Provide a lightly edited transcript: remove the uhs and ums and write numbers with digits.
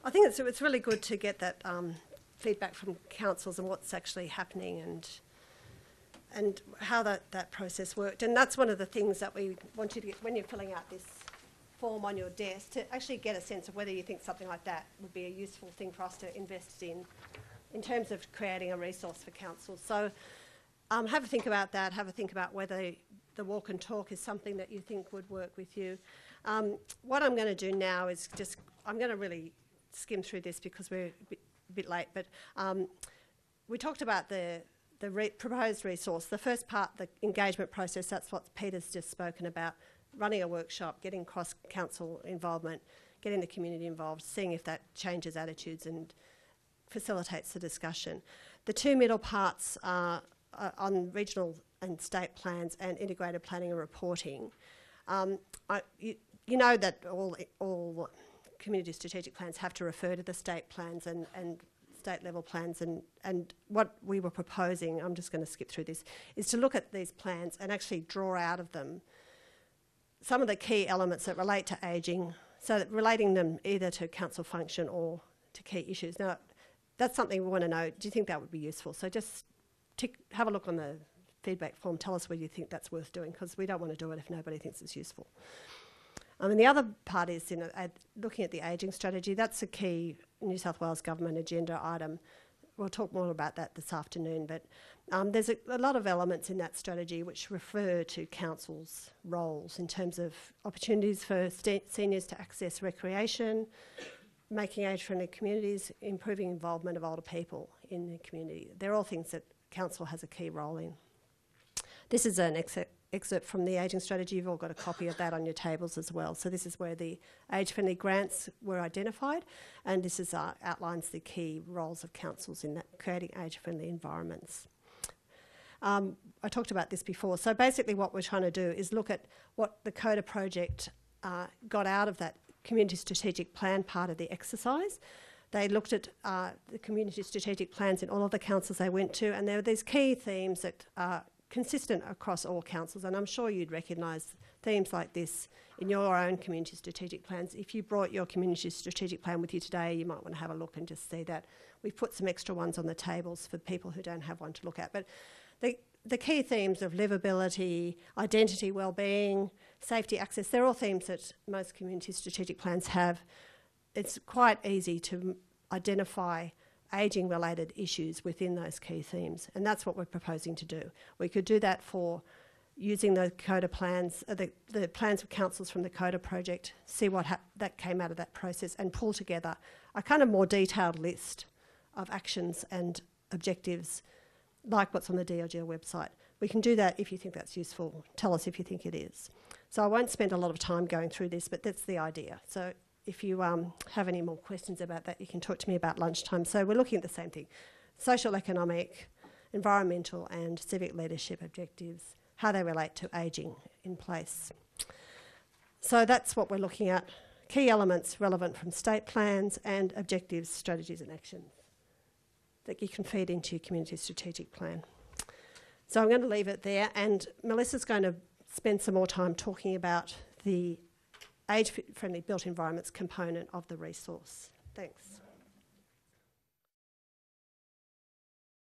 I think it's really good to get that feedback from councils and what's actually happening and how that process worked. And that's one of the things that we want you to get when you're filling out this form on your desk, to actually get a sense of whether you think something like that would be a useful thing for us to invest in terms of creating a resource for council. So have a think about that, have a think about whether the walk and talk is something that you think would work with you. What I'm going to do now is I'm going to really skim through this because we're a bit late, but we talked about the proposed resource. The first part, the engagement process, that's what Peter's just spoken about, running a workshop, getting cross-council involvement, getting the community involved, seeing if that changes attitudes and facilitates the discussion. The two middle parts are on regional and state plans and integrated planning and reporting. You know that all community strategic plans have to refer to the state plans and state level plans, and what we were proposing, I'm just going to skip through this, is to look at these plans and actually draw out of them some of the key elements that relate to ageing, so that relating them either to council function or to key issues. Now, that's something we want to know. Do you think that would be useful? So just have a look on the feedback form. Tell us whether you think that's worth doing, because we don't want to do it if nobody thinks it's useful. And the other part is looking at the ageing strategy. That's a key New South Wales government agenda item. We'll talk more about that this afternoon, but there's a lot of elements in that strategy which refer to council's roles in terms of opportunities for seniors to access recreation, making age-friendly communities, improving involvement of older people in the community. They're all things that council has a key role in. This is an excerpt from the ageing strategy. You've all got a copy of that on your tables as well. So this is where the age-friendly grants were identified, and this is outlines the key roles of councils in that creating age-friendly environments. I talked about this before. So basically what we're trying to do is look at what the COTA project got out of that community strategic plan part of the exercise. They looked at the community strategic plans in all of the councils they went to, and there were these key themes that are consistent across all councils, and I'm sure you'd recognise themes like this in your own community strategic plans. If you brought your community strategic plan with you today, you might want to have a look and just see that. We've put some extra ones on the tables for people who don't have one to look at. But the key themes of livability, identity, wellbeing, safety, access, they're all themes that most community strategic plans have. It's quite easy to identify ageing-related issues within those key themes, and that's what we're proposing to do. We could do that for using the COTA plans, the plans of councils from the COTA project, see what that came out of that process, and pull together a kind of more detailed list of actions and objectives, like what's on the DLGL website. We can do that if you think that's useful. Tell us if you think it is. So I won't spend a lot of time going through this, but that's the idea. So if you have any more questions about that, you can talk to me about lunchtime. So we're looking at the same thing: social, economic, environmental and civic leadership objectives, how they relate to ageing in place. So that's what we're looking at: key elements relevant from state plans and objectives, strategies and actions that you can feed into your community strategic plan. So I'm going to leave it there, and Melissa's going to spend some more time talking about the age-friendly built environments component of the resource. Thanks.